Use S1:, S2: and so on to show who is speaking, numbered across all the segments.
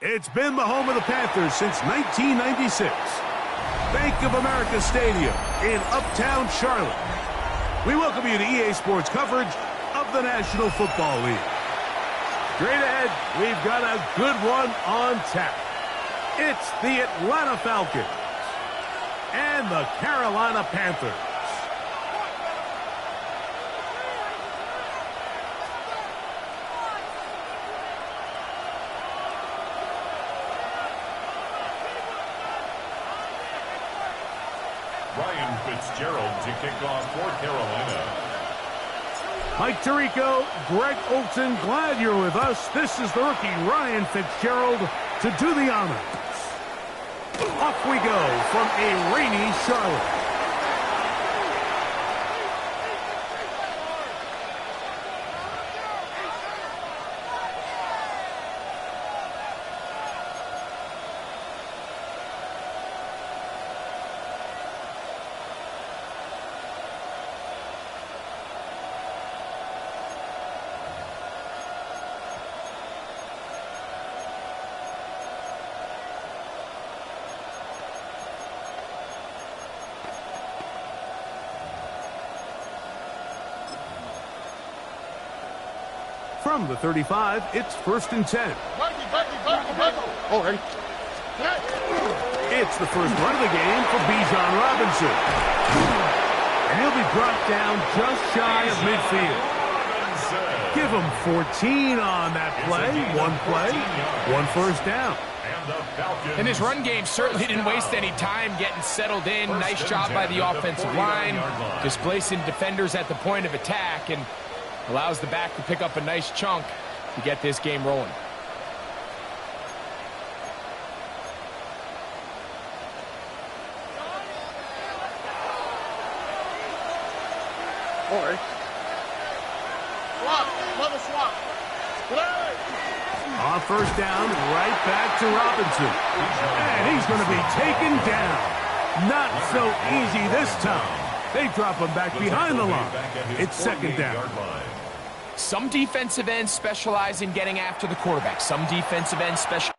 S1: It's been the home of the Panthers since 1996. Bank of America Stadium in Uptown Charlotte. We welcome you to EA Sports coverage of the National Football League. Straight ahead, we've got a good one on tap. It's the Atlanta Falcons and the Carolina Panthers.
S2: Ryan Fitzgerald to kick off for Carolina.
S1: Mike Tirico, Greg Olson, glad you're with us. This is the rookie Ryan Fitzgerald to do the honors. Off we go from a rainy Charlotte. From the 35, it's 1st and 10.
S3: Oh, ready?
S1: It's the first run of the game for Bijan Robinson. And he'll be brought down just shy of midfield. Give him 14 on that play. One first down.
S4: And his run game certainly didn't waste any time getting settled in. Nice job by the offensive line, displacing defenders at the point of attack, and allows the back to pick up a nice chunk to get this game rolling.
S3: All right. Swap. Another swap.
S1: On first down, right back to Robinson. And he's going to be taken down. Not so easy this time. They drop him back behind the line. It's 2nd down.
S4: Some defensive ends specialize in getting after the quarterback. Some defensive ends specialize.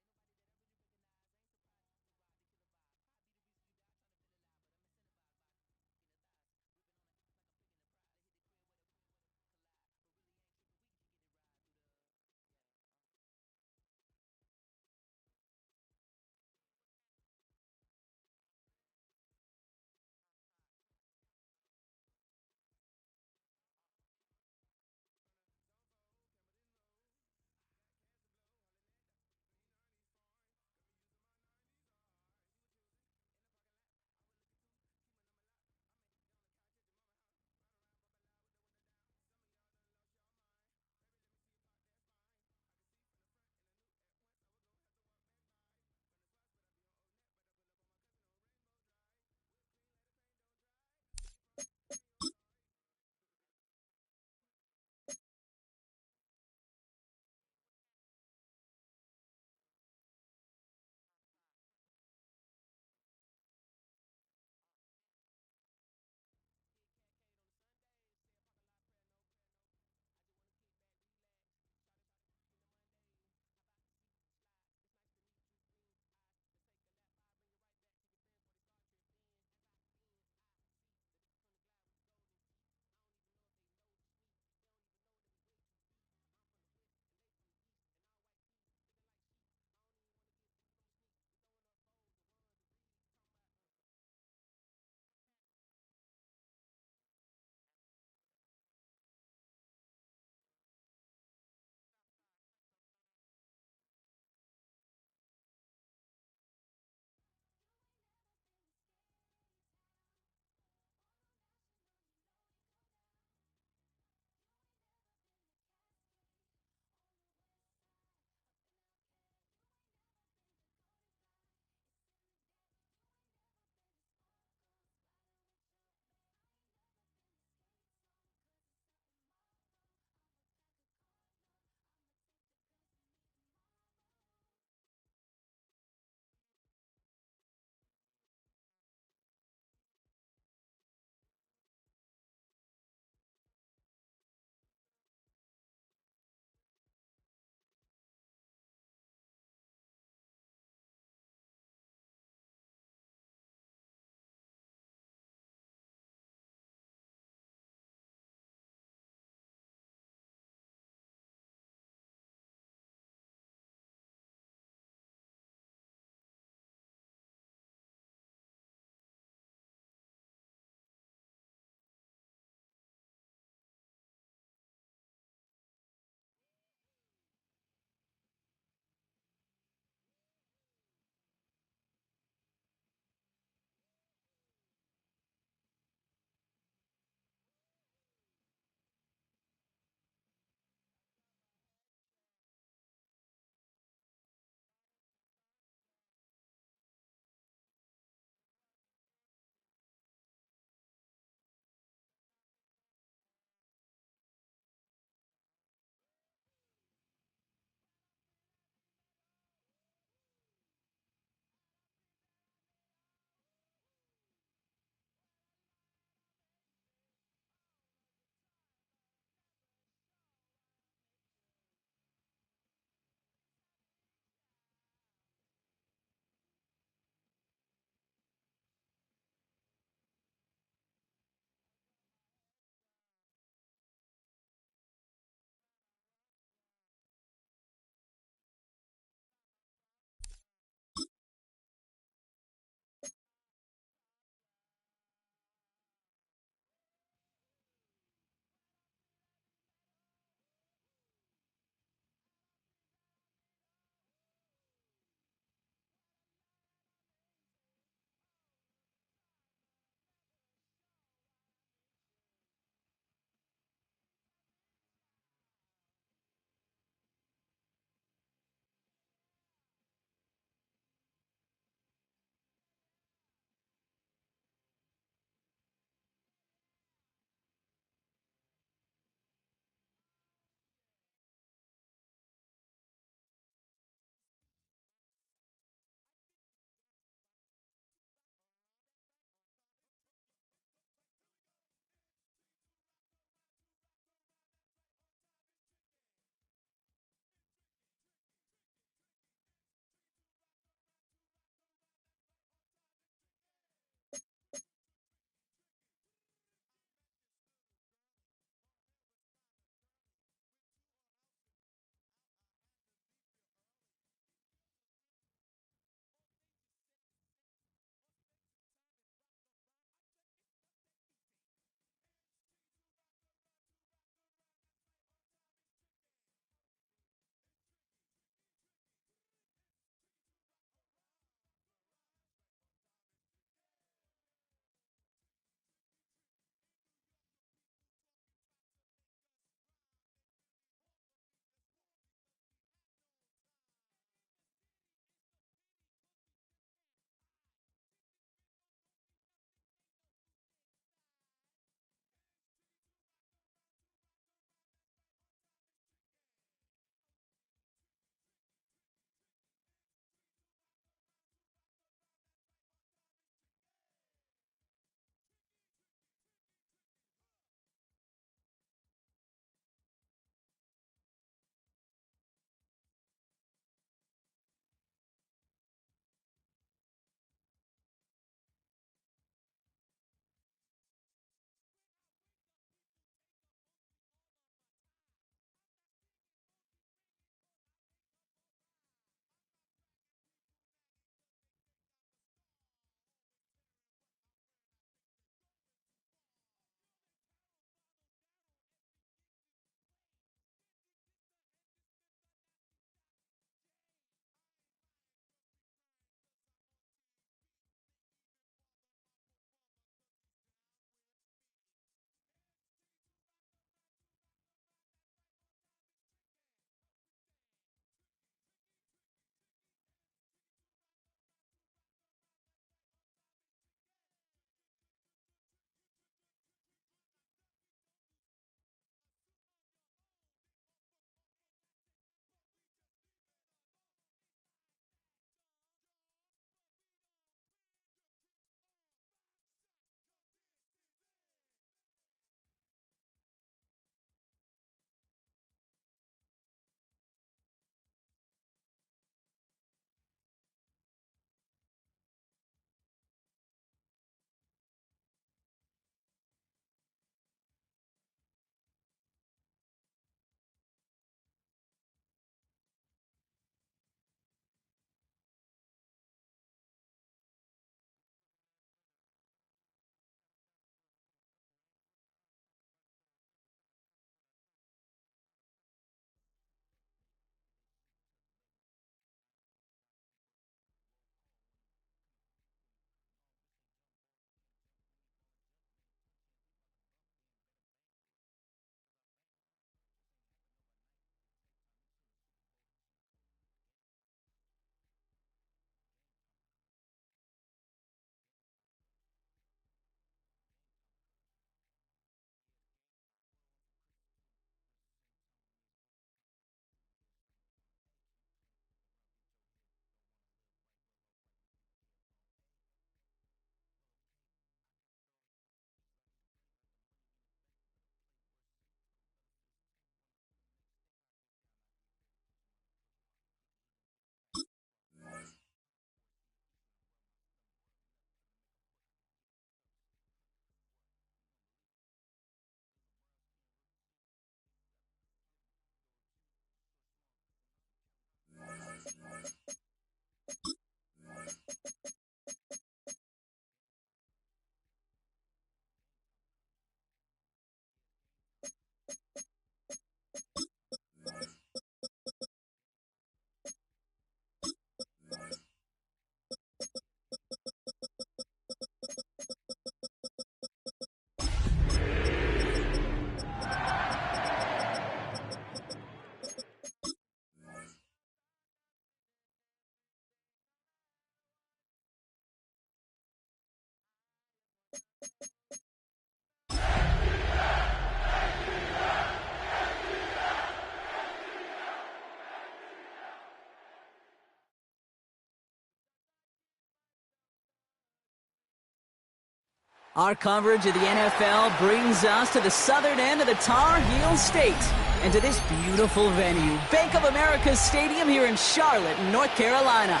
S5: Our coverage of the NFL brings us to the southern end of the Tar Heel State and to this beautiful venue, Bank of America Stadium here in Charlotte, North Carolina.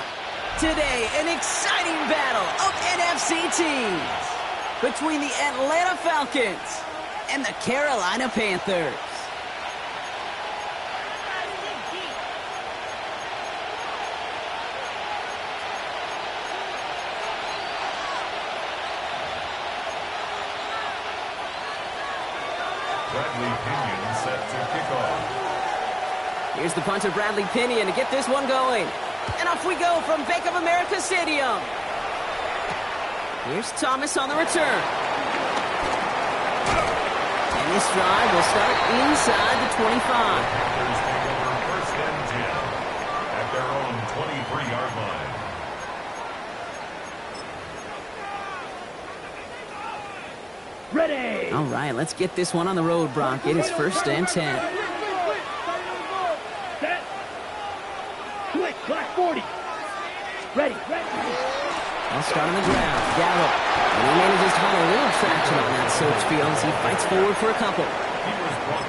S5: Today, an exciting battle of NFC teams between the Atlanta Falcons and the Carolina Panthers.
S2: Bradley Pinion set to kick off.
S5: Here's the punter, Bradley Pinion, to get this one going. And off we go from Bank of America Stadium. Here's Thomas on the return. And this drive will start inside the 25.
S2: Panthers take over first and 10 at their own 23-yard line.
S3: Ready.
S5: All right, let's get this one on the road, Brock. It is first and 10.
S3: Set. Quick, clock 40. Ready.
S5: I'll start on the ground. Gallup. And he manages to find a little traction on that search field as he fights forward for a couple.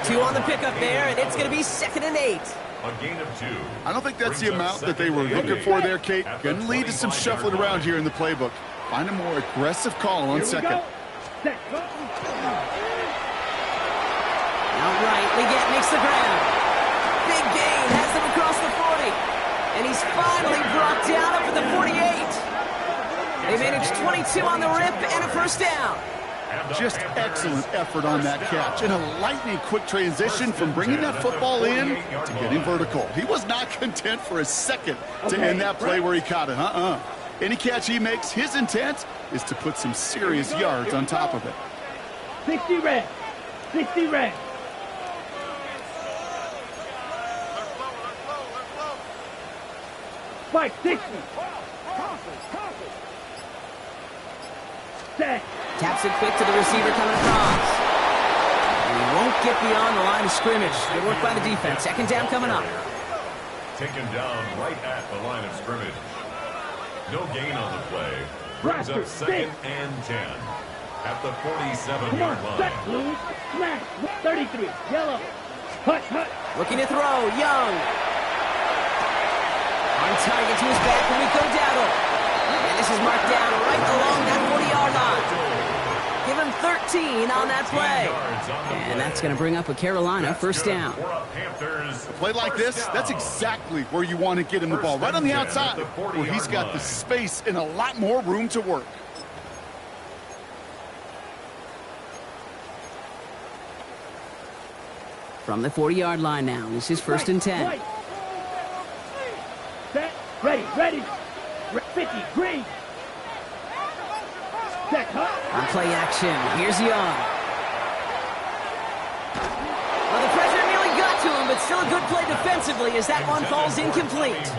S5: Two on the pickup there, and it's going to be 2nd and 8.
S2: A gain of 2.
S6: I don't think that's the amount that they were looking for there, Kate. Going to lead to some shuffling around here in the playbook. Find a more aggressive call on second.
S5: Outright, Leggett makes the ground. Big gain, has them across the 40. And he's finally brought down up at the 48. They managed 22 on the rip and a first down.
S6: Just excellent effort on that catch. And a lightning quick transition from bringing that football in to getting vertical. He was not content for a second to end that play where he caught it. Any catch he makes, his intent is to put some serious yards on top of it.
S3: 60 red. 60 red. Spike 60. Set.
S5: Taps it quick to the receiver coming across. And he won't get beyond the line of scrimmage. Good work by the defense. 2nd down coming up.
S2: Taken down right at the line of scrimmage. No gain on the play. Brings up 2nd and 10 at the 47-yard
S3: Set,
S2: line.
S3: blue. Smash. 33. Yellow. Hut.
S5: Looking to throw. Young. On target to his back, Rico Dowdle. And this is marked down right along that 40-yard line. Give him 13 on that play. And that's going to bring up a Carolina first down.
S6: A play like this, that's exactly where you want to get him the ball. Right on the outside, where he's got the space and a lot more room to work.
S5: From the 40-yard line now, this is first and 10.
S3: Set. Ready. 50. Green. Set.
S5: On play action, here's Young. Well, the pressure nearly got to him, but still a good play defensively as that one falls incomplete.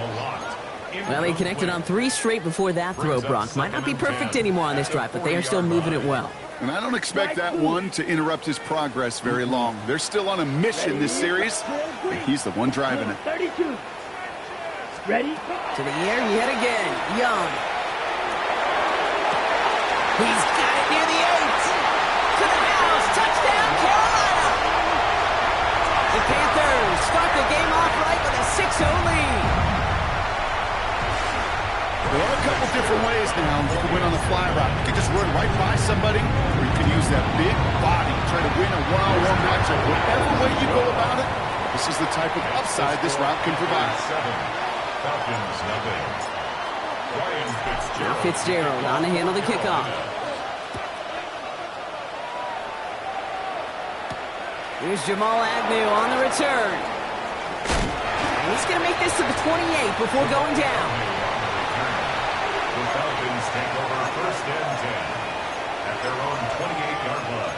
S5: Well, he connected on 3 straight before that throw, Brock. Might not be perfect anymore on this drive, but they are still moving it well.
S6: And I don't expect that one to interrupt his progress very long. They're still on a mission this series, and he's the one driving it.
S3: 32. Ready?
S5: To the air yet again. Young. He's got it near the 8. To the house. Touchdown, Carolina. The Panthers start the game off right with a 6-0 lead.
S6: There are a couple different ways now you can win on the fly route. You can just run right by somebody, or you can use that big body to try to win a one-on-one matchup. Whatever way you go about it, this is the type of upside this route can provide.
S2: Falcons nothing. Ryan
S5: Fitzgerald on to handle the kickoff. Here's Jamal Agnew on the return. And he's going to make this to the 28 before going down.
S2: The Falcons take over first and 10 at their own 28-yard line.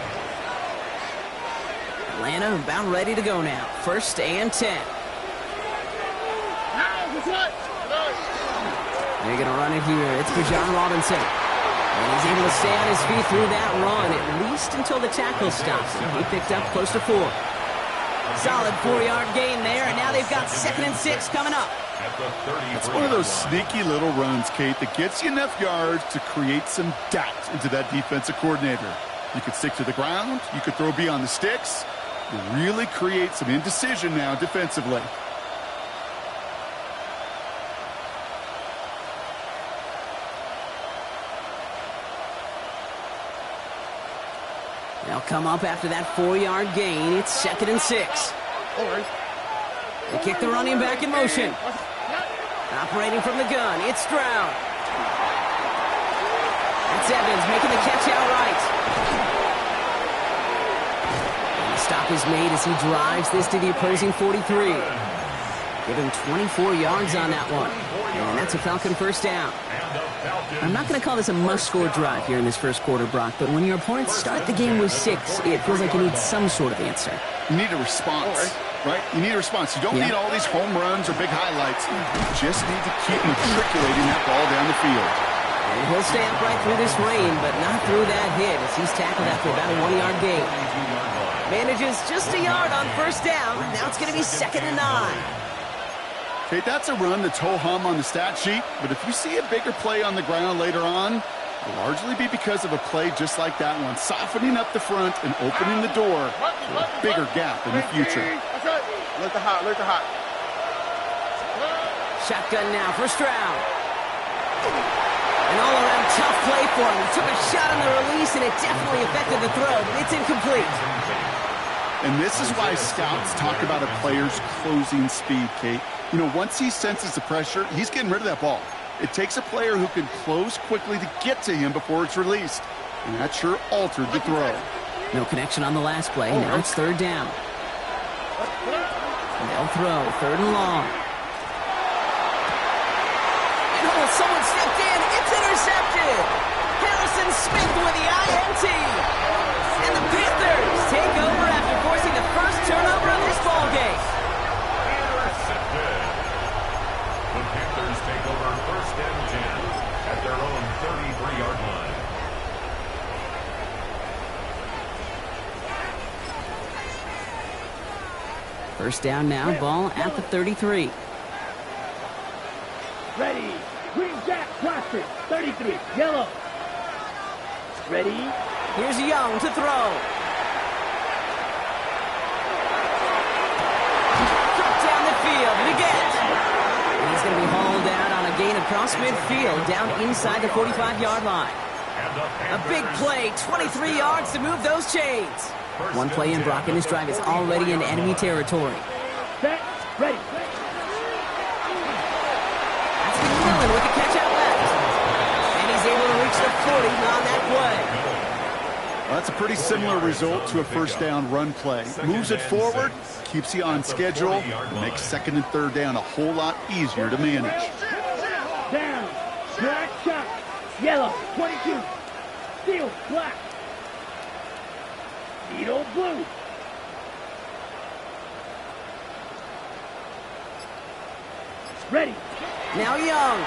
S5: Atlanta about ready to go now. First and 10. They're going to run it here. It's for John Robinson. And he's able to stay on his feet through that run, at least until the tackle stops him. He picked up close to 4. Solid 4-yard gain there, and now they've got 2nd and 6 coming up.
S6: It's one of those sneaky little runs, Kate, that gets you enough yards to create some doubt into that defensive coordinator. You could stick to the ground. You could throw beyond the sticks. You really create some indecision now defensively.
S5: They'll come up after that 4-yard gain. It's 2nd and 6. They kick the running back in motion. Operating from the gun, it's Stroud. That's Evans making the catch outright. And the stop is made as he drives this to the opposing 43. Give him 24 yards on that one. And that's a Falcon first down. I'm not going to call this a must-score drive here in this first quarter, Brock, but when your opponents start the game with 6, it feels like you need some sort of answer.
S6: You need a response, right? You need a response. You don't need all these home runs or big highlights. You just need to keep matriculating that ball down the field.
S5: And he'll stay upright through this rain, but not through that hit as he's tackled after about a 1-yard gain. Manages just a yard on first down. Now it's going to be 2nd and 9.
S6: Okay, that's a run that's ho-hum on the stat sheet, but if you see a bigger play on the ground later on, it'll largely be because of a play just like that one, softening up the front and opening the door for a bigger gap in the future.
S7: Alert the hot.
S5: Shotgun now for Stroud. An all-around tough play for him. He took a shot on the release, and it definitely affected the throw, but it's incomplete.
S6: And this is why scouts talk about a player's closing speed, Kate. You know, once he senses the pressure, he's getting rid of that ball. It takes a player who can close quickly to get to him before it's released. And that sure altered the throw.
S5: No connection on the last play. Now it's 3rd down. And they'll throw 3rd and long. And someone stepped in. It's intercepted. Harrison Smith with the INT. And the Panthers take over after forcing the first turnover of this ballgame.
S2: The Panthers take over 1st and 10 at their own 33-yard line.
S5: First down now, ball at the 33.
S3: Ready. Green Jack Plaster. 33. Yellow. Ready.
S5: Here's Young to throw. Down the field, and again. He's going to be hauled out on a gain across midfield, down inside the 45-yard line. A big play, 23 yards to move those chains. One play in, Brock, and this drive is already in enemy territory.
S3: Set. Ready.
S5: That's McMillan with the catch out left. And he's able to reach the 40 on that play.
S6: Well, that's a pretty similar result to a first down run play. Moves it forward, keeps you on schedule, and makes 2nd and 3rd down a whole lot easier to manage.
S3: Down. Black shot. Yellow. 22. Steel. Black. Needle blue. Ready.
S5: Now Young.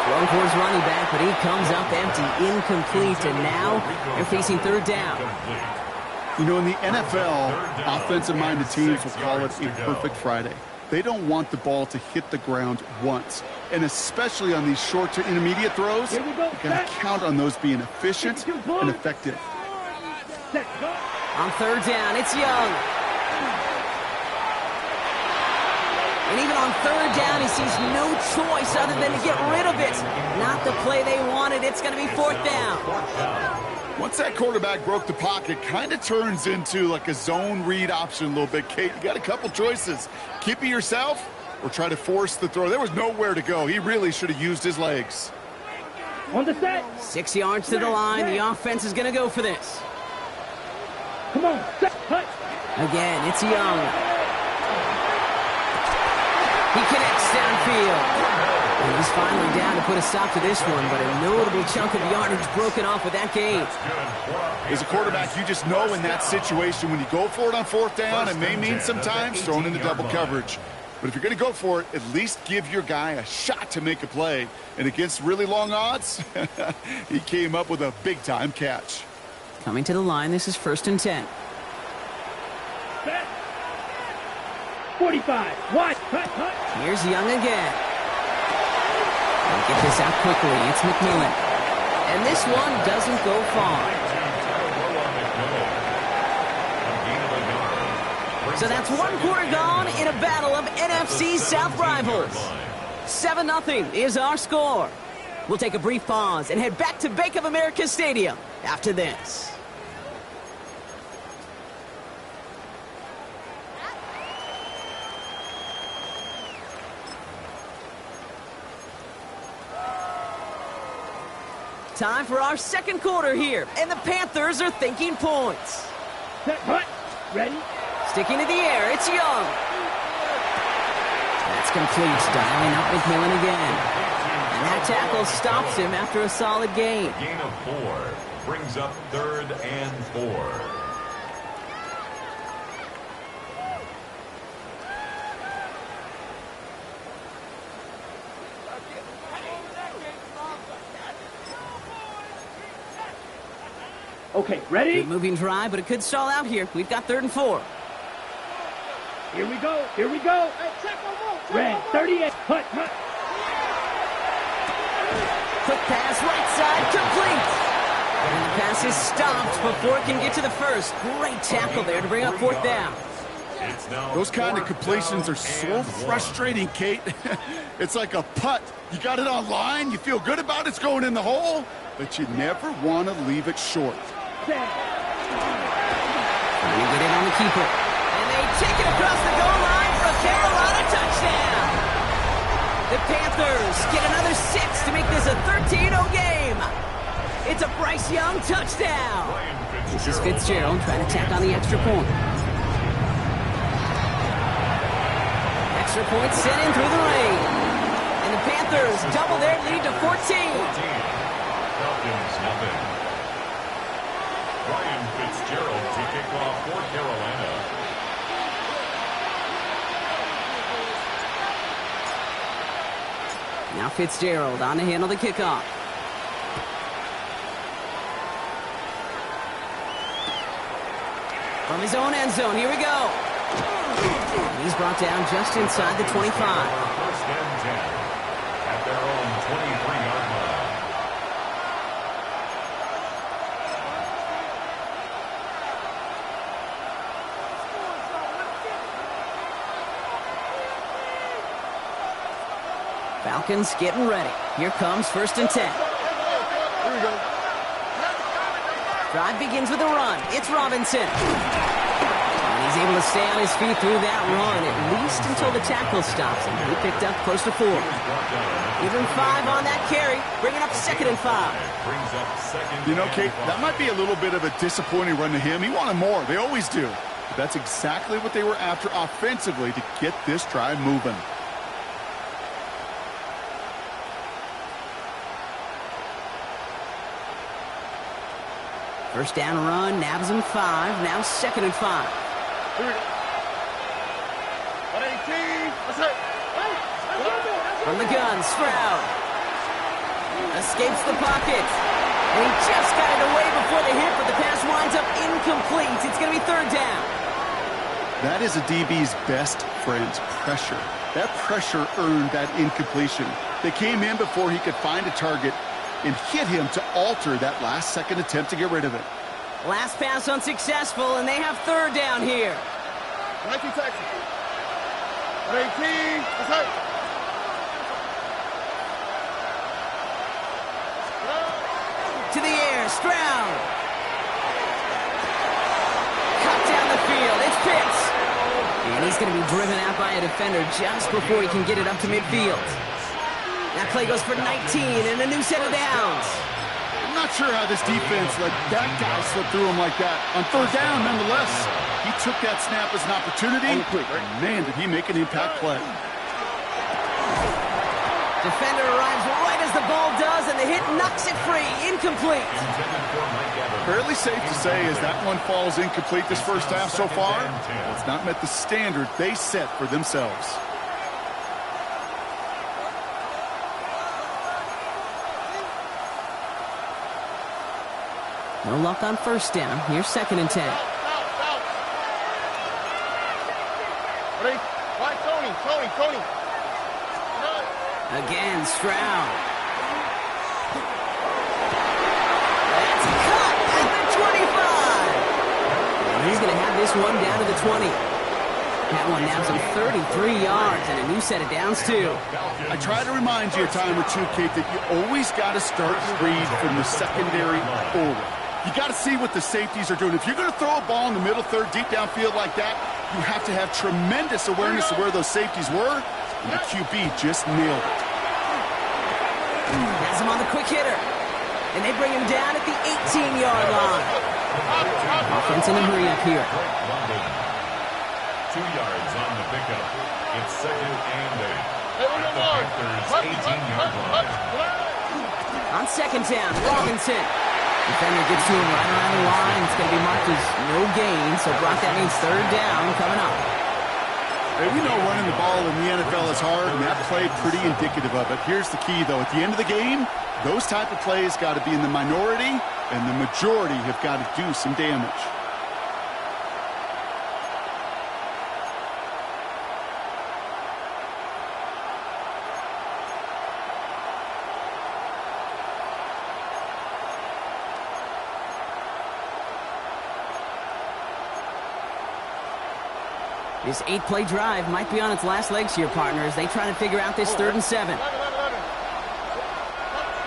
S5: Thrown towards running back, but he comes up empty, incomplete, and now they're facing 3rd down.
S6: You know, in the NFL, offensive-minded teams will call it a perfect Friday. They don't want the ball to hit the ground once. And especially on these short to intermediate throws, you got to count on those being efficient and effective.
S5: On 3rd down, it's Young. And even on 3rd down, he sees no choice other than to get rid of it. Not the play they wanted. It's going to be 4th down.
S6: Once that quarterback broke the pocket, kind of turns into like a zone read option a little bit, Kate. You got a couple choices. Keep it yourself or try to force the throw. There was nowhere to go. He really should have used his legs.
S3: On the set.
S5: 6 yards to the line. The offense is going to go for this.
S3: Come on. Set. Hut.
S5: Again, it's Young. He connects downfield. And he's finally down to put a stop to this one, but a notable chunk of yardage broken off with that gain.
S6: As a quarterback, you just know in that situation when you go for it on 4th down, it may mean sometimes throwing into double coverage. But if you're going to go for it, at least give your guy a shot to make a play. And against really long odds, he came up with a big-time catch.
S5: Coming to the line, this is 1st and 10.
S3: Set. 45. Watch. Hut, hut.
S5: Here's Young again. They'll get this out quickly. It's McMillan. And this one doesn't go far. So that's 1 quarter gone in a battle of NFC South rivals. 7-0 is our score. We'll take a brief pause and head back to Bank of America Stadium after this. Time for our 2nd quarter here, and the Panthers are thinking points.
S3: Set. Hut. Ready.
S5: Sticking to the air, it's Young. That's complete, dialing up McMillan again. And that tackle stops him after a solid gain.
S2: Gain of 4 brings up 3rd and 4.
S3: Okay, ready?
S5: Good moving drive, but it could stall out here. We've got 3rd and 4.
S3: Here we go. Here we go. Red. 38. Hut, hut.
S5: Quick pass, right side, complete. And the pass is stopped before it can get to the 1st. Great tackle there to bring up 4th down.
S6: Those kind of completions are so frustrating, Kate. It's like a putt. You got it on line, you feel good about it's going in the hole, but you never want to leave it short.
S3: Set.
S5: Trying to get it on the keeper. And they take it across the goal line for a Carolina touchdown. The Panthers get another 6 to make this a 13-0 game. It's a Bryce Young touchdown. This is Fitzgerald trying to tack on the extra point. Extra point sent in through the rain. And the Panthers double their lead to 14.
S2: Falcons nothing. Ryan Fitzgerald to kick off for Carolina.
S5: Now Fitzgerald on to handle the kickoff. From his own end zone, here we go. He's brought down just inside the 25.
S2: 1st and 10 at their own 23-yard line.
S5: Falcons getting ready. Here comes 1st and 10.
S6: Here we go.
S5: Drive begins with a run. It's Robinson. And he's able to stay on his feet through that run, at least until the tackle stops him. He picked up close to 4. Give him 5 on that carry, bringing up 2nd and 5.
S6: You know, Kate, that might be a little bit of a disappointing run to him. He wanted more. They always do. But that's exactly what they were after offensively to get this drive moving.
S5: First down run, nabs him 5. Now 2nd and 5.
S7: Here we go. 118. Let's hit.
S5: From the gun, Stroud. Escapes the pocket. And he just got it away before the hit, but the pass winds up incomplete. It's going to be 3rd down.
S6: That is a DB's best friend, pressure. That pressure earned that incompletion. They came in before he could find a target and hit him to alter that last-second attempt to get rid of it.
S5: Last pass unsuccessful, and they have 3rd down here.
S7: 19 Texas. 118. Let's hit.
S5: To the air, Stroud. Cut down the field, it's Pitts. And he's going to be driven out by a defender just before he can get it up to midfield. That play goes for 19 and a new set of downs.
S6: I'm not sure how this defense let that guy slip through him like that. On 3rd down, nonetheless, he took that snap as an opportunity. And man, did he make an impact play.
S5: Defender arrives right as the ball does, and the hit knocks it free. Incomplete.
S6: Fairly safe to say as that one falls incomplete this first half so far, it's not met the standard they set for themselves.
S5: No luck on first down. Here's 2nd and 10.
S7: Ready? Right, Tony.
S5: Again, Stroud. That's cut at the 25. And he's going to have this one down to the 20. That one nabs him 33 yards and a new set of downs, too.
S6: I try to remind you a time or two, Kate, that you always got to start read from the secondary forward. You got to see what the safeties are doing. If you're going to throw a ball in the middle third, deep downfield like that, you have to have tremendous awareness of where those safeties were, and the QB just nailed it.
S5: Has him on the quick hitter. And they bring him down at the 18-yard line. Offense in a hurry up here.
S2: 2 yards on the pickup. It's 2nd and 8. At the Panthers' 18-yard line.
S5: On 2nd down, Robinson. Defender gets to him right around the line. It's going to be marked as no gain. So, Brock, that means 3rd down coming up.
S6: Hey, we know running the ball in the NFL is hard, and that play pretty indicative of it. Here's the key, though. At the end of the game, those type of plays got to be in the minority, and the majority have got to do some damage.
S5: This 8-play drive might be on its last legs here, partners. They try to figure out this 3rd and 7.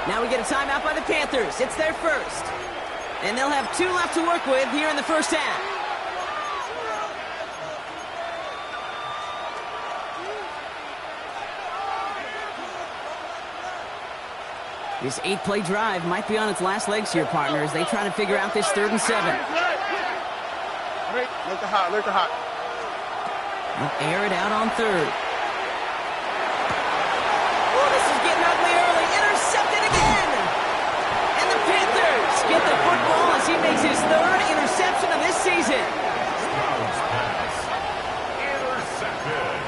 S5: Now we get a timeout by the Panthers. It's their first. And they'll have 2 left to work with here in the first half. This 8-play drive might be on its last legs here, partners. They try to figure out this 3rd and 7.
S7: Look the hot.
S5: They'll air it out on 3rd. Oh, this is getting ugly early. Intercepted again. And the Panthers get the football as he makes his 3rd interception of this season.
S2: Stroud's pass. Intercepted.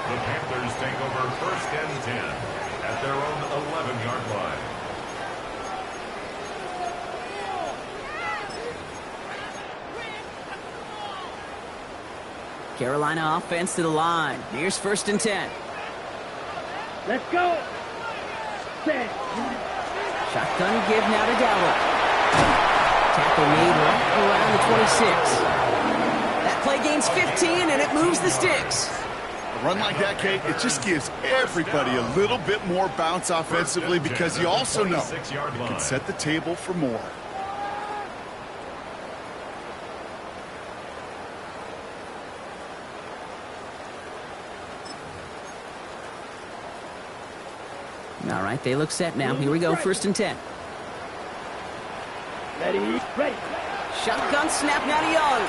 S2: The Panthers take over 1st and 10 at their own 11-yard line.
S5: Carolina offense to the line. Here's 1st and 10.
S3: Let's go. Set.
S5: Shotgun give now to Dowell. Tackle made right around the 26. That play gains 15, and it moves the sticks.
S6: A run like that, Kate, it just gives everybody a little bit more bounce offensively because you also know it can set the table for more.
S5: All right, they look set now. Here we go, 1st and 10.
S3: Ready.
S5: Shotgun snap now to Young.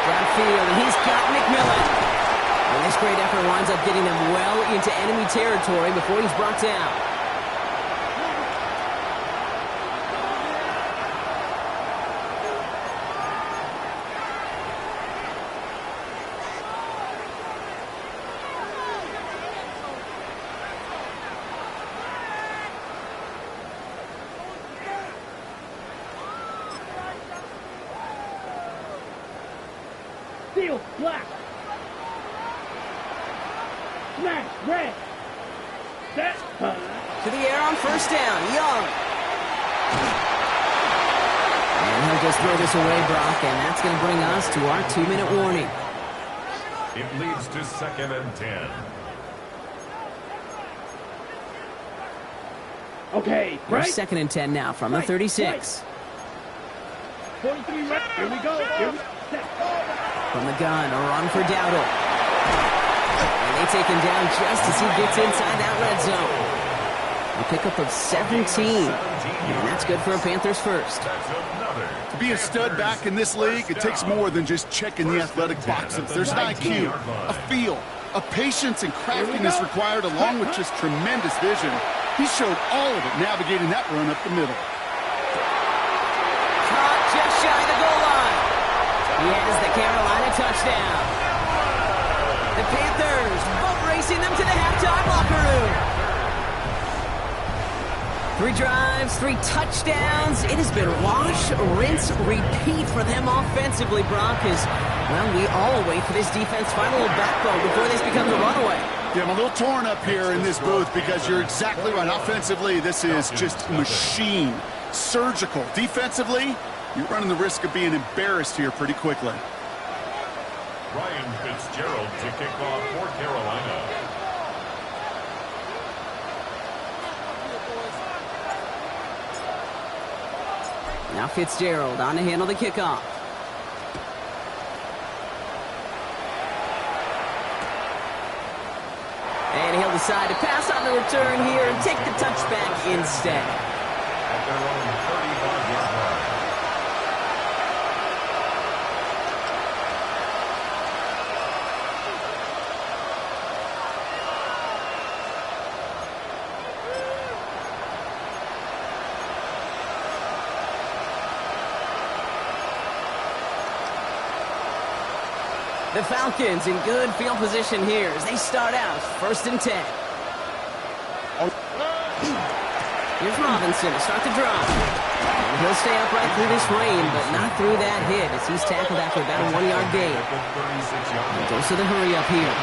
S5: Downfield, and he's got McMillan. And this great effort winds up getting them well into enemy territory before he's brought down.
S3: Steel, black. Smash, red. Set.
S5: To the air on 1st down, Young. And he'll just throw this away, Brock, and that's going to bring us to our 2-minute warning.
S2: It leads to 2nd and 10.
S3: Okay, right.
S5: Here's 2nd and 10 now from the 36.
S3: 43 right. Here we go. Set.
S5: From the gun, a run for Dowdle. And they take him down just as he gets inside that red zone. A pickup of 17. And that's good for a Panthers first.
S6: To be a stud back in this league, it takes more than just checking the athletic boxes. There's an IQ, a feel, a patience and craftiness required along with just tremendous vision. He showed all of it navigating that run up the middle.
S5: Caught just shy of the goal line. He has the Carolina touchdown. The Panthers boat racing them to the halftime locker room. 3 drives, 3 touchdowns. It has been wash, rinse, repeat for them offensively, Brock, as, well, we all wait for this defense to find a little backbone before this becomes a runaway.
S6: Yeah, I'm a little torn up here in this booth because you're exactly right. Offensively, this is just machine. Surgical. Defensively, you're running the risk of being embarrassed here pretty quickly.
S2: Ryan Fitzgerald to kick off for Carolina.
S5: Now Fitzgerald on to handle the kickoff. And he'll decide to pass on the return here and take the touchback instead.
S2: At their own 35-yard line.
S5: The Falcons in good field position here as they start out 1st and 10. Here's Robinson to start the drive. And he'll stay upright through this rain, but not through that hit as he's tackled after about a 1-yard gain. He goes to the hurry up here.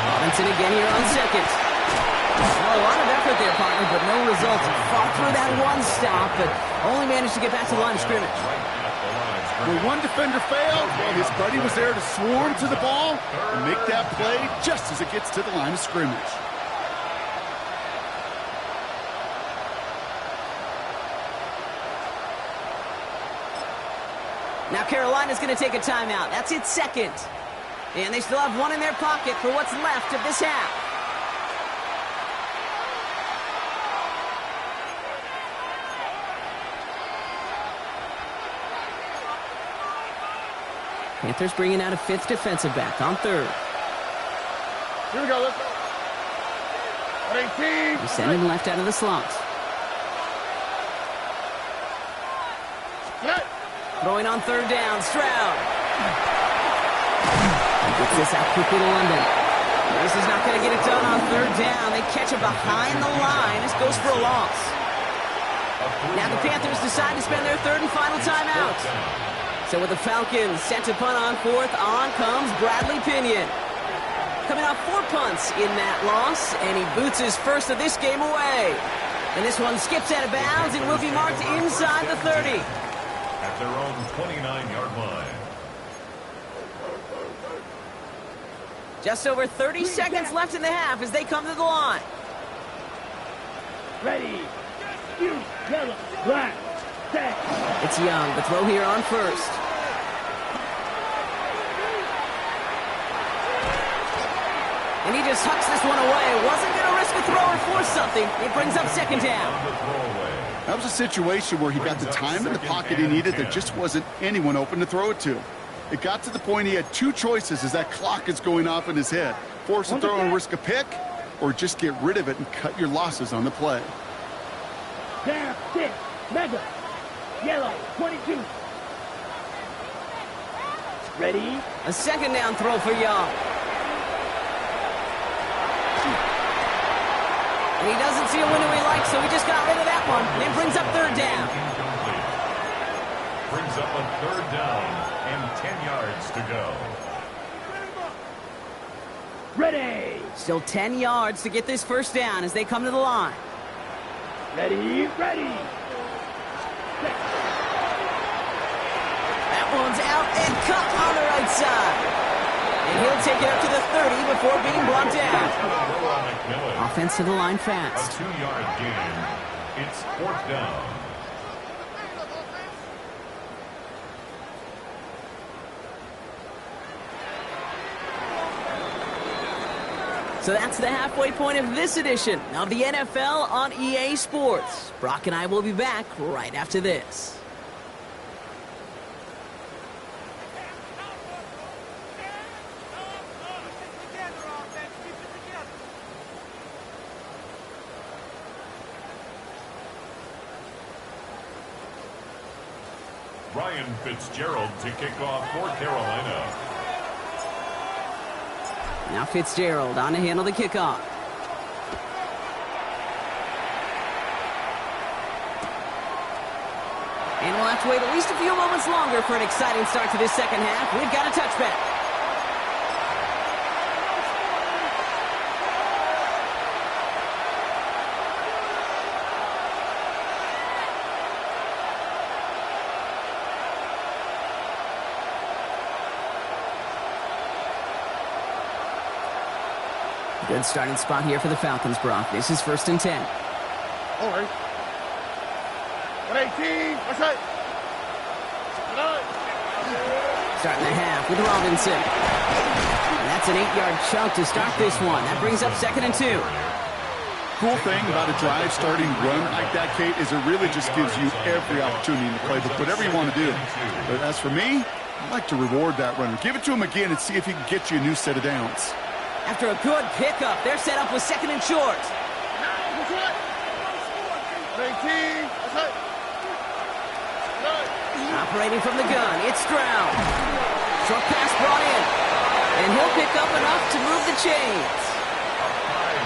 S5: Robinson again here on 2nd. Well, a lot of effort there, partner, but no results. He fought through that one stop, but only managed to get back to the line of scrimmage.
S6: When one defender failed, well, his buddy was there to swarm to the ball and make that play just as it gets to the line of scrimmage.
S5: Now Carolina's going to take a timeout. That's its 2nd. And they still have one in their pocket for what's left of this half. Panthers bringing out a 5th defensive back on 3rd.
S7: Here we go, let's go. 18.
S5: He's sending left out of the slot.
S7: Hit.
S5: Throwing on 3rd down, Stroud. He gets this out quickly to London. This is not going to get it done on 3rd down. They catch it behind the line. This goes for a loss. Now the Panthers decide to spend their 3rd and final timeout. So with the Falcons set to punt on 4th, on comes Bradley Pinion. Coming off 4 punts in that loss, and he boots his first of this game away. And this one skips out of bounds and will be marked inside the 30.
S2: At their own 29-yard line.
S5: Just over 30 seconds left in the half as they come to the line.
S3: Ready. You, yellow, black, set.
S5: It's Young, the throw here on 1st. And he just hucks this one away. Wasn't going to risk a throw or force something. It brings up 2nd down.
S6: That was a situation where he got the time in the pocket he needed. There just wasn't anyone open to throw it to. It got to the point he had 2 choices as that clock is going off in his head. Force a throw and risk a pick, or just get rid of it and cut your losses on the play.
S3: Down, 6, mega, yellow, 22. Ready?
S5: A 2nd down throw for Young. And he doesn't see a window he likes, so he just got rid of that one. And it brings up 3rd down.
S2: Brings up a 3rd down and 10 yards to go.
S3: Ready.
S5: Still 10 yards to get this 1st down as they come to the line.
S3: Ready, ready.
S5: That one's out and cut on the right side. And he'll take it up to the 30 before being brought down. Offense to the line fast.
S2: A 2-yard gain. It's 4th down.
S5: So that's the halfway point of this edition of the NFL on EA Sports. Brock and I will be back right after this.
S2: Ryan Fitzgerald to kick off for Carolina.
S5: Now Fitzgerald on to handle the kickoff. And we'll have to wait at least a few moments longer for an exciting start to this second half. We've got a touchback. Good starting spot here for the Falcons, Brock. This is 1st and 10.
S7: All right. 118. What's that?
S5: Starting the half with Robinson. And that's an 8-yard chunk to start this one. That brings up 2nd and 2.
S6: Cool thing about a drive starting run like that, Kate, is it really just gives you every opportunity in the playbook, whatever you want to do. But as for me, I like to reward that runner. Give it to him again and see if he can get you a new set of downs.
S5: After a good pickup, they're set up with 2nd and short.
S7: 118. What's that?
S5: Operating from the gun, it's Stroud. Short pass brought in. And he'll pick up enough to move the chains.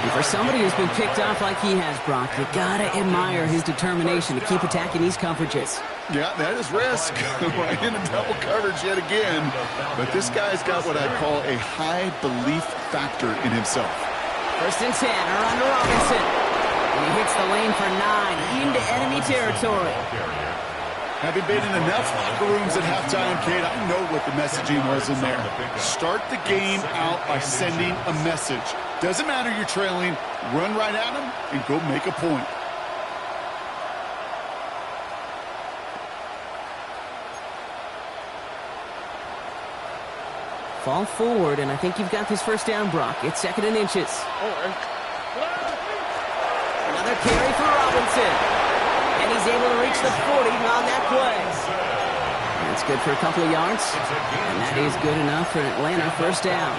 S5: And for somebody who's been picked off like he has, Brock, you gotta admire his determination to keep attacking these coverages.
S6: Yeah, that is risk. Right into double coverage yet again. But this guy's got what I call a high belief factor in himself.
S5: 1st and 10, around to Robinson. And he hits the lane for 9 into enemy territory.
S6: Having been in enough locker rooms at halftime, Kate, I know what the messaging was in there. Start the game out by sending a message. Doesn't matter you're trailing, run right at them and go make a point.
S5: Fall forward, and I think you've got this 1st down, Brock. It's 2nd and inches. Another carry for Robinson. And he's able to reach the 40 on that play. That's good for a couple of yards. And that is good enough for Atlanta 1st down.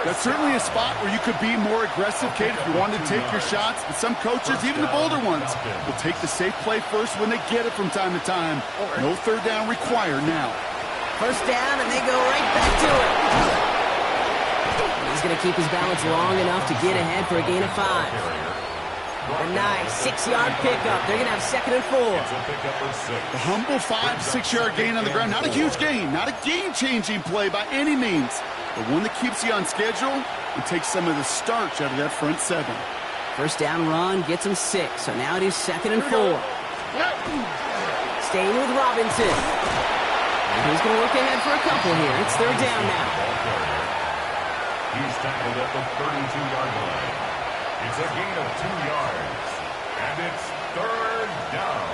S6: That's certainly a spot where you could be more aggressive, Kate, if you wanted to take your shots. But some coaches, even the bolder ones, will take the safe play first when they get it from time to time. No 3rd down required now.
S5: 1st down, and they go right back to it. He's going to keep his balance long enough to get ahead for a gain of 5. A nice 6-yard pickup. They're going to have 2nd and 4.
S6: The humble 5 to 6-yard gain on the ground. Not a huge gain. Not a game-changing play by any means. But one that keeps you on schedule and takes some of the starch out of that front 7.
S5: 1st down run gets him 6. So now it is 2nd and 4. Staying with Robinson. And he's going to look ahead for a couple here. It's 3rd down now.
S2: He's tackled at the 32-yard line. It's a gain of 2 yards, and it's 3rd down.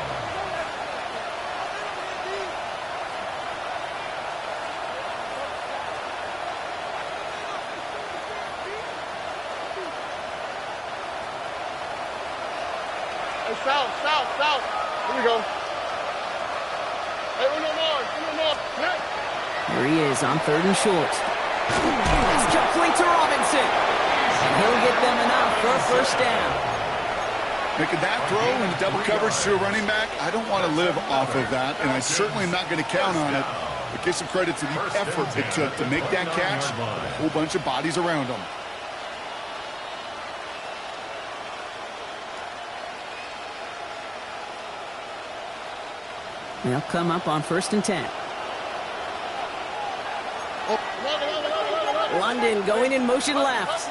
S7: Hey, south. Here we go. Hey, uno more.
S5: Here he is on 3rd and short. That's complete to Robinson. And he'll get them enough for a 1st down.
S6: Making that throw into double coverage to a running back, I don't want to live off of that, and I certainly am not going to count on it. But give some credit to the effort it took to make that catch. A whole bunch of bodies around him.
S5: They'll come up on 1st and 10. London going in motion left.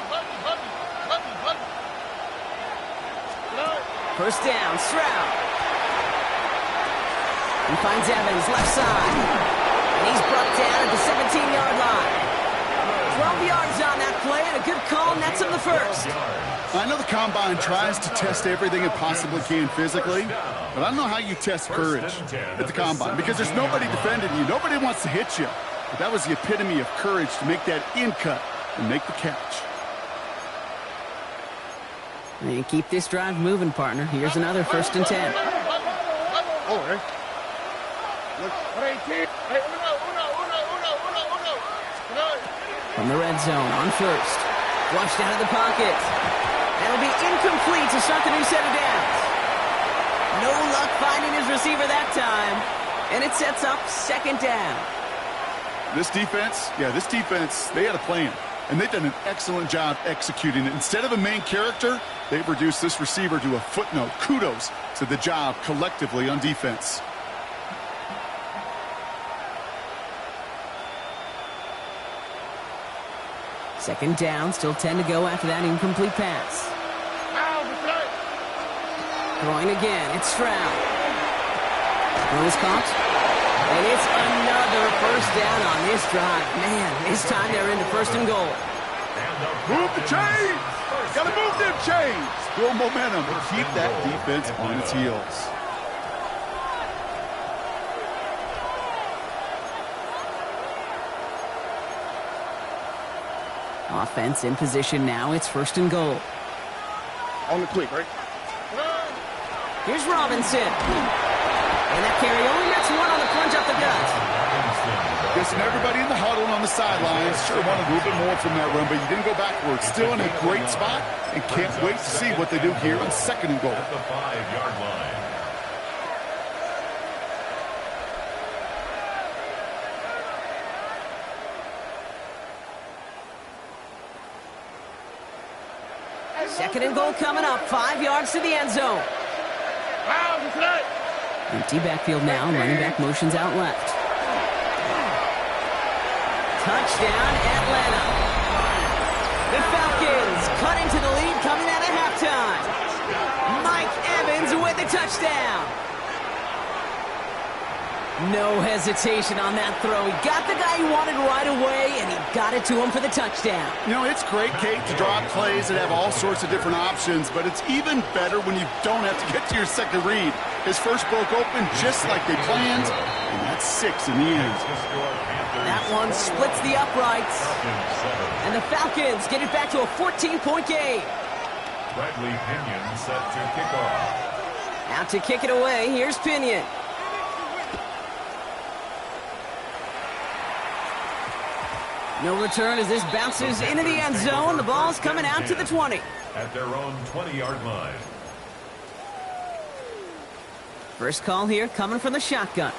S5: 1st down, Stroud. He finds Evans, left side. And he's brought down at the 17-yard line. 12 yards on that play, and a good call nets him the 1st.
S6: I know the Combine tries to test everything it possibly can physically, but I don't know how you test courage at the Combine, because there's nobody defending you. Nobody wants to hit you. But that was the epitome of courage to make that in cut and make the catch.
S5: And keep this drive moving, partner. Here's another 1st and 10. From the red zone on 1st. Flushed out of the pocket. That'll be incomplete to start the new set of downs. No luck finding his receiver that time. And it sets up 2nd down.
S6: This defense, they had a plan. And they've done an excellent job executing it. Instead of a main character, they've reduced this receiver to a footnote. Kudos to the job collectively on defense.
S5: Second down, still 10 to go after that incomplete pass. Throwing again, it's Stroud. Throw is caught. And it's another first down on this drive. Man, this time they're into first and goal.
S6: Move the chains! Gotta move them chains! Build momentum and keep that defense on its heels.
S5: Offense in position now. It's first and goal.
S7: On the quick, right?
S5: Here's Robinson. And that carry only gets one on the plunge up the gut.
S6: Guessing everybody in the huddle and on the sidelines sure wanted a little bit more from that run, but you didn't go backwards. Still in a great spot and can't wait to see what they do here on second and goal.
S2: At the 5-yard line.
S5: Second and goal coming up. 5 yards to the end zone. Empty backfield now. Running back motions out left. Touchdown, Atlanta. The Falcons cut into the lead coming out of halftime. Mike Evans with the touchdown. No hesitation on that throw. He got the guy he wanted right away, and he got it to him for the touchdown.
S6: You know, it's great, Kate, to draw up plays and have all sorts of different options, but it's even better when you don't have to get to your second read. His first broke open just like they planned, and that's 6 in the end.
S5: That one splits the uprights, and the Falcons get it back to a 14-point game.
S2: Bradley Pinion set to kick off.
S5: Out to kick it away, here's Pinion. No return as this bounces into the end zone. The ball's coming out to the 20.
S2: At their own 20-yard line.
S5: First call here coming from the shotgun.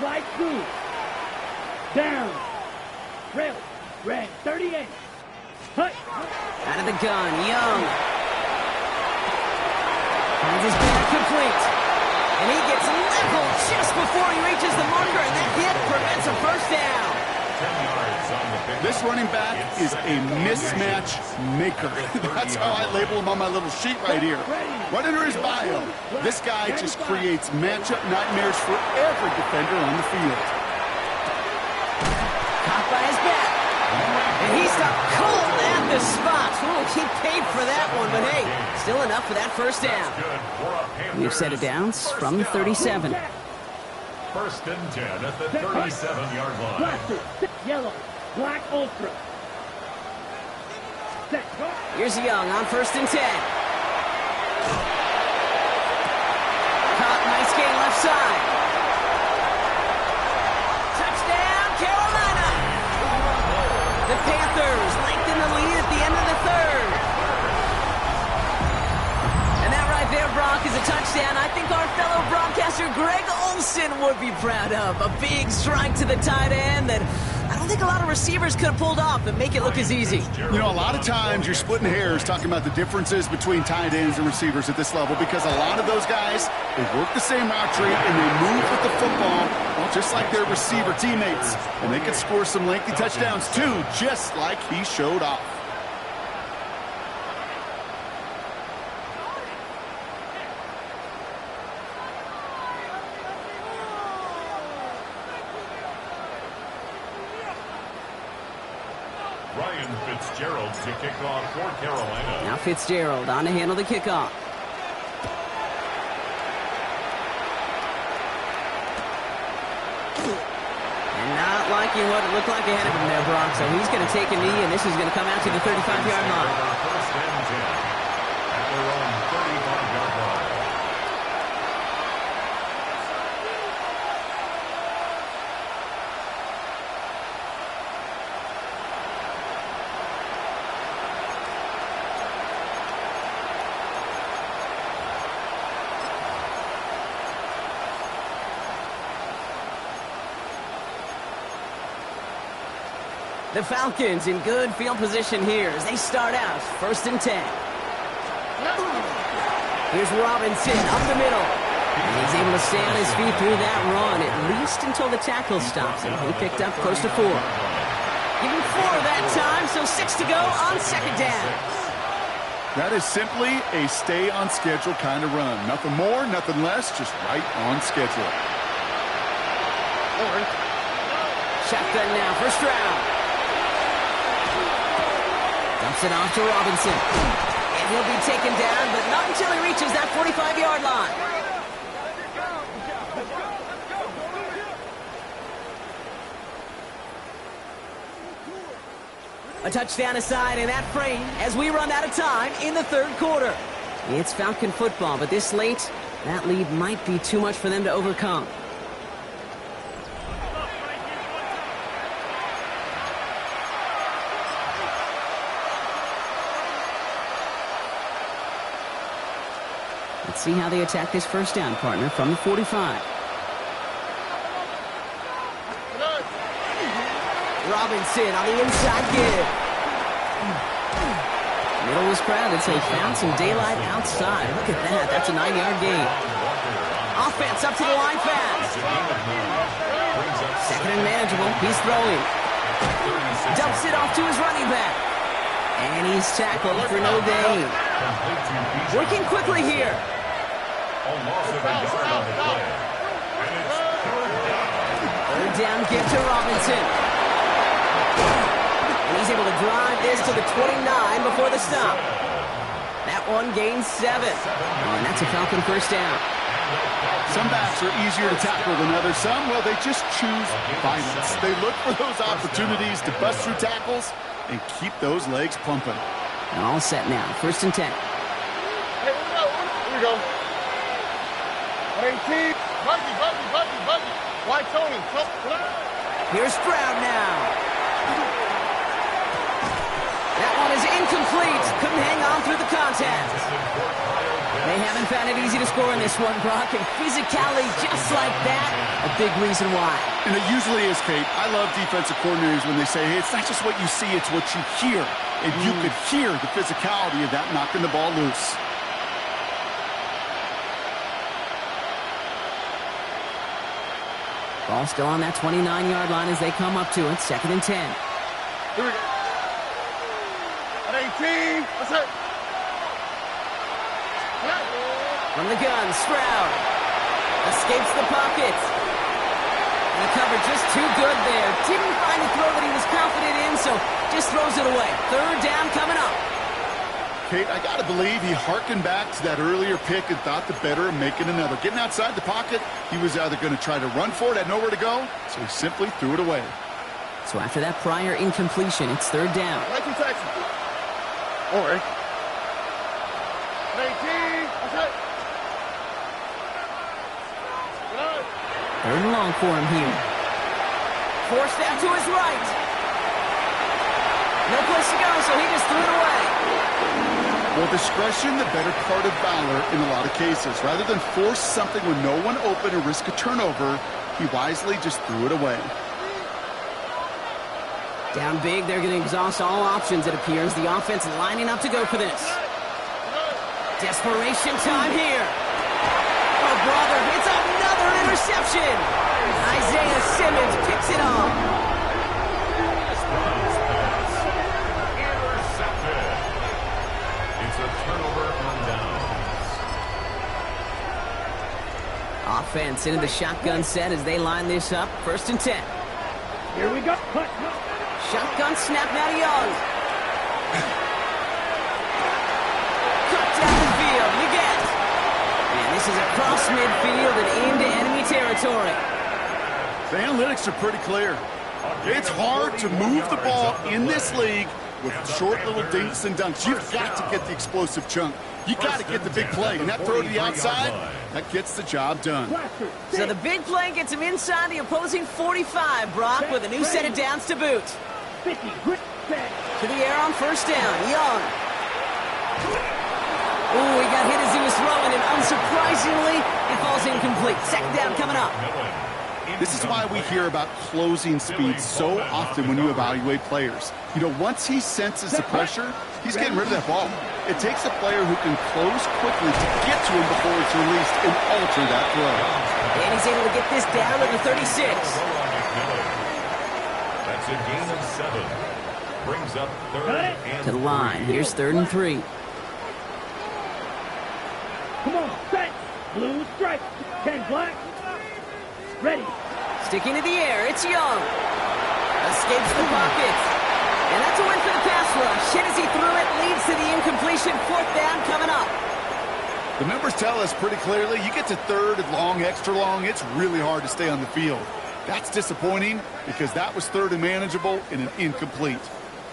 S3: Slide through. Down. Red. 38. Hut.
S5: Out of the gun, Young. Finds his back complete. And he gets leveled just before he reaches the marker, and that hit prevents a first down.
S2: 10 yards on the pick.
S6: This running back is a mismatch maker. That's how I label him on my little sheet right here. Right under his bio, this guy just creates matchup nightmares for every defender on the field.
S5: Caught by his back. And he stopped cold at the spot. Ooh, he paid for that one, but hey, still enough for that first down. We've set it down from the 37.
S2: First and 10 at the 37-yard line.
S3: Blaster. Yellow. Black ultra. Set.
S5: Here's Young on first and 10. Caught, nice gain left side. Touchdown, Carolina. The Panthers lengthen the lead at the end of the third. And that right there, Brock, is a touchdown I think our fellow broadcaster Greg Olson would be proud of. A big strike to the tight end that I don't think a lot of receivers could have pulled off and make it look as easy.
S6: You know, a lot of times you're splitting hairs talking about the differences between tight ends and receivers at this level because a lot of those guys, they work the same route tree and they move with the football, well, just like their receiver teammates. And they can score some lengthy touchdowns too, just like he showed off.
S2: Ryan Fitzgerald to kick off for Carolina.
S5: Now Fitzgerald on to handle the kickoff. And not liking what it looked like ahead of him there, Brock. So he's going to take a knee, and this is going to come out to the 35-yard line.
S2: First and 10 at their own 35-yard line.
S5: The Falcons in good field position here as they start out first and 10. Here's Robinson up the middle. And he's able to stay on his feet through that run, at least until the tackle stops him. He picked up close to 4. Give him 4 that time, so 6 to go on second down.
S6: That is simply a stay-on-schedule kind of run. Nothing more, nothing less, just right on schedule.
S5: Shotgun now, first round. Dumps it off to Robinson. And he'll be taken down, but not until he reaches that 45-yard line. A touchdown aside in that frame as we run out of time in the third quarter. It's Falcon football, but this late, that lead might be too much for them to overcome. Let's see how they attack this first down, partner, from the 45. Robinson on the inside give. Middle was crowded, so he found some daylight outside. Look at that. That's a 9-yard gain. Offense up to the line fast. Second and manageable. He's throwing. Dumps it off to his running back. And he's tackled for no gain. Working quickly here. Third down give to Robinson. And he's able to drive this to the 29 before the stop. That one gains 7. And that's a Falcon first down.
S6: Some backs are easier to tackle than others. Some, well, they just choose violence. They look for those opportunities to bust through tackles and keep those legs pumping.
S5: All set now. First and 10.
S7: Here we go. 18. Buggy. Why Tony?
S5: Here's Stroud now. That one is incomplete. Couldn't hang on through the contact. They haven't found it easy to score in this one, Brock, and physicality just like that, a big reason why.
S6: And it usually is, Kate. I love defensive coordinators when they say, hey, it's not just what you see, it's what you hear. And you could hear the physicality of that knocking the ball loose.
S5: Ball still on that 29-yard line as they come up to it. Second and 10.
S7: Here we go. At 18. What's that?
S5: From the gun, Stroud escapes the pocket. And the cover just too good there. Didn't find the throw that he was confident in, so just throws it away. Third down coming up.
S6: Kate, I got to believe he hearkened back to that earlier pick and thought the better of making another. Getting outside the pocket, he was either going to try to run for it, had nowhere to go, so he simply threw it away.
S5: So after that prior incompletion, it's third down.
S7: Like you Texas. All right. 18. What's that?
S5: Third and long for him here. Forced out to his right. No place to go, so he just threw it away.
S6: Well, discretion, the better part of valor in a lot of cases. Rather than force something with no one open or risk a turnover, he wisely just threw it away.
S5: Down big, they're going to exhaust all options, it appears. The offense lining up to go for this. Desperation time here. Oh, brother, it's another interception. Isaiah Simmons picks it off. Offense into the shotgun set as they line this up. First and 10.
S3: Here we go.
S5: Shotgun snap now to Young. Cut down the field. You get. And this is across midfield and into enemy territory.
S6: The analytics are pretty clear. It's hard to move the ball in this league with short little dinks and dunks. You've got to get the explosive chunk. You got to get the big play. And that throw to the outside, that gets the job done.
S5: So the big play gets him inside the opposing 45, Brock, with a new set of downs to boot.
S3: 50.
S5: To the air on first down. Young. Ooh, he got hit as he was throwing, and unsurprisingly, it falls incomplete. Second down coming up.
S6: This is why we hear about closing speed so often when you evaluate players. You know, once he senses the pressure, he's getting rid of that ball. It takes a player who can close quickly to get to him before it's released and alter that throw.
S5: And he's able to get this down to the 36.
S2: That's a gain of 7. Brings up 3rd and
S5: To the line. Here's 3rd and 3.
S3: Come on, set. Blue strike. 10 black. Ready.
S5: Sticking to the air, it's Young. Escapes the pocket. And that's a win for the pass rush. Hit as he threw it, leads to the incompletion. 4th down coming up.
S6: The members tell us pretty clearly, you get to 3rd and long, extra long, it's really hard to stay on the field. That's disappointing because that was 3rd and manageable and an incomplete.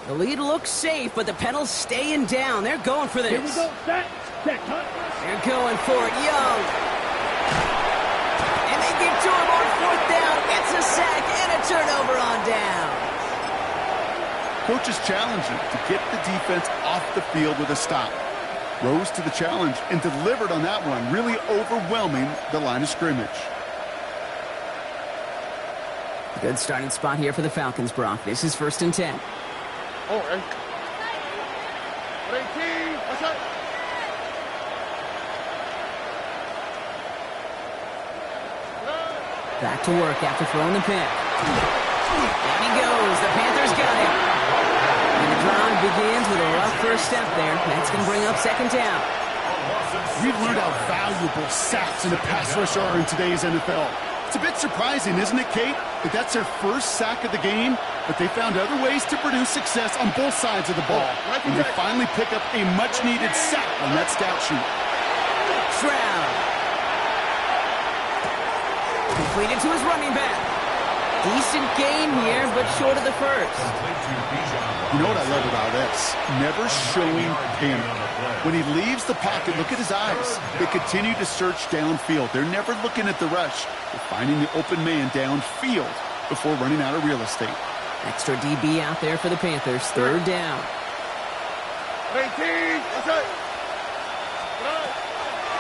S5: The lead looks safe, but the Penals staying down. They're going for this.
S3: Here we go, set. Set, cut.
S5: They're going for it, Young. And they give to him on 4th down. It's a sack and a turnover on down.
S6: Coach is challenging to get the defense off the field with a stop. Rose to the challenge and delivered on that one, really overwhelming the line of scrimmage.
S5: Good starting spot here for the Falcons, Brock. This is 1st and 10.
S7: Oh, right. 18. What's up?
S5: Back to work after throwing the pick. Down he goes. The Panthers got him. And the drive begins with a rough first step there. That's going to bring up 2nd down.
S6: We've learned how valuable sacks in the pass rush are in today's NFL. It's a bit surprising, isn't it, Kate, that that's their first sack of the game, but they found other ways to produce success on both sides of the ball. And they finally pick up a much-needed sack on that stat sheet.
S5: Stroud. Completed to his running back. Decent gain here, but short of the first.
S6: You know what I love about this? Never showing panic. When he leaves the pocket, look at his eyes. They continue to search downfield. They're never looking at the rush. They're finding the open man downfield before running out of real estate.
S5: Extra DB out there for the Panthers. 3rd down.
S7: 18. What's up?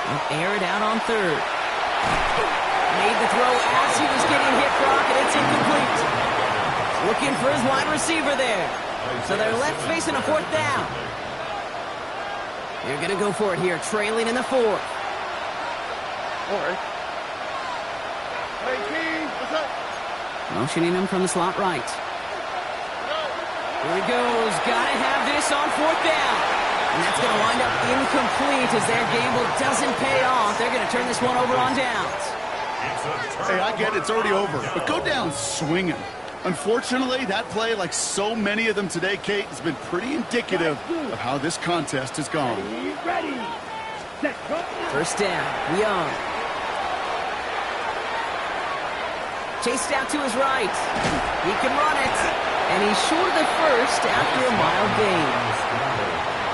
S5: They'll air it out on 3rd. Made the throw as he was getting hit, Brock, and it's incomplete. Looking for his wide receiver there. So they're left facing a 4th down. They're going to go for it here, trailing in the 4th.
S7: All right. 18. What's up?
S5: Motioning him from the slot right. Here he goes. Got to have this on 4th down. And that's going to wind up incomplete as their gamble doesn't pay off. They're going to turn this one over on downs.
S6: Hey, I get it. It's already over. But go down swinging. Unfortunately, that play, like so many of them today, Kate, has been pretty indicative of how this contest has gone.
S3: Ready. Set, cut.
S5: 1st down. Young. Chased out to his right. He can run it. And he's short of the first after a mild gain.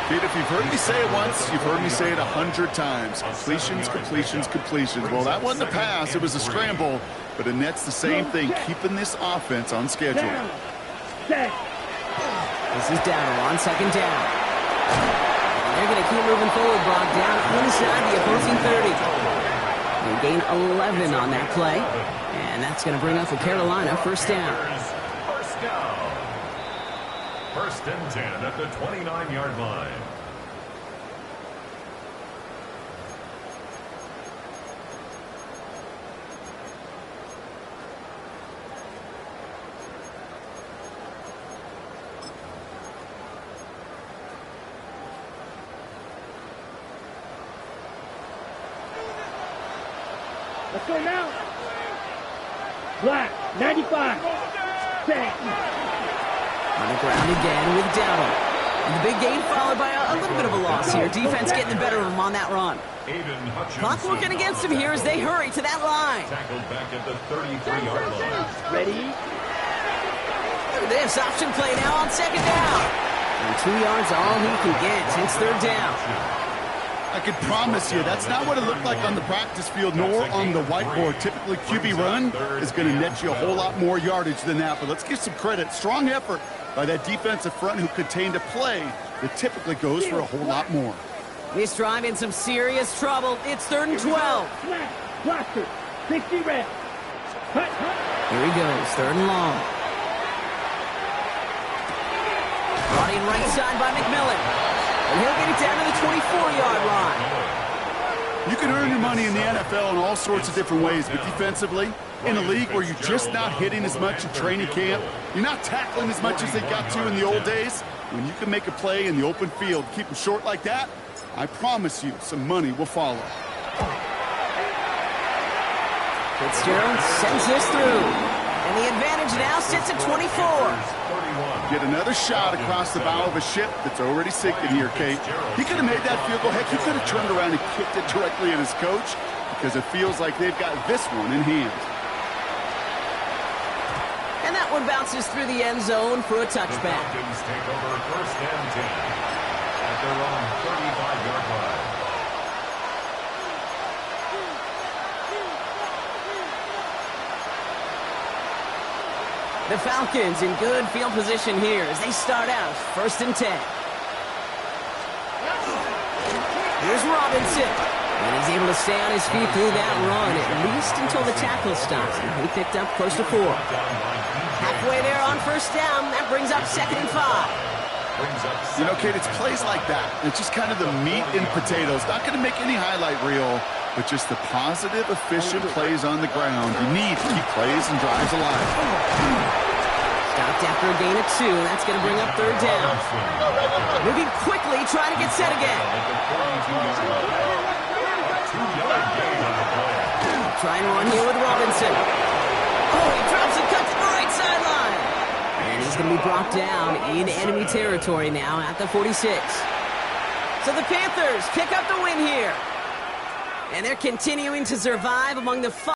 S6: Pete, if you've heard me say it once, you've heard me say it 100 times. Completions, completions, completions. Well, that wasn't a pass. It was a scramble. But Annette's the same thing, keeping this offense on schedule.
S3: Set.
S5: This is Dowdle on 2nd down. They're going to keep moving forward, Brock, down inside the opposing 30. They gain 11 on that play. And that's going to bring up for Carolina 1st down.
S2: 1st and 10 at the 29-yard line.
S3: Let's go now. Black, 95. Set.
S5: On the ground again with Dowdle. And the big gain followed by a little bit of a loss here. Defense getting the better of him on that run. Clock working against him here as they hurry to that line.
S2: Tackled back at the 33-yard line.
S3: Ready.
S5: Look at this option play now on 2nd down. And 2 yards all he can get. It's 3rd down.
S6: I could promise you that's not what it looked like on the practice field nor on the whiteboard. Typically, QB run is going to net you a whole lot more yardage than that. But let's give some credit. Strong effort by that defensive front who contained a play that typically goes for a whole lot more.
S5: This drive in some serious trouble. It's 3rd and 12.
S3: Snap. Blaster. 60 red. Cut, cut.
S5: Here he goes. 3rd and long. Brought in right side by McMillan. And he'll get it down to the 24-yard line.
S6: You can earn your money in the NFL in all sorts of different ways, but defensively, in a league where you're just not hitting as much in training camp, you're not tackling as much as they got to in the old days, when you can make a play in the open field, keep them short like that, I promise you some money will follow.
S5: Fitzgerald sends this through. And the advantage now sits at 24.
S6: Get another shot across the bow of a ship that's already sinking here, Kate. He could have made that field goal. Heck, he could have turned around and kicked it directly at his coach because it feels like they've got this one in hand.
S5: And that one bounces through the end zone for a touchback.
S2: The Falcons take over first and 10 at their own 35-yard line.
S5: The Falcons in good field position here as they start out first and 10. Here's Robinson. And he's able to stay on his feet through that run, at least until the tackle stops. And he picked up close to 4. Halfway there on first down. That brings up 2nd and 5.
S6: You know, Kate, it's plays like that. It's just kind of the meat and potatoes. Not going to make any highlight reel, but just the positive, efficient plays on the ground. You need to keep plays and drives alive.
S5: Stopped after a gain of 2. That's going to bring up 3rd down. Moving quickly, trying to get set again. Try and run here with Robinson. Oh, he drops and cuts to the right sideline. And he's going to be brought down in enemy territory now at the 46. So the Panthers pick up the win here. And they're continuing to survive among the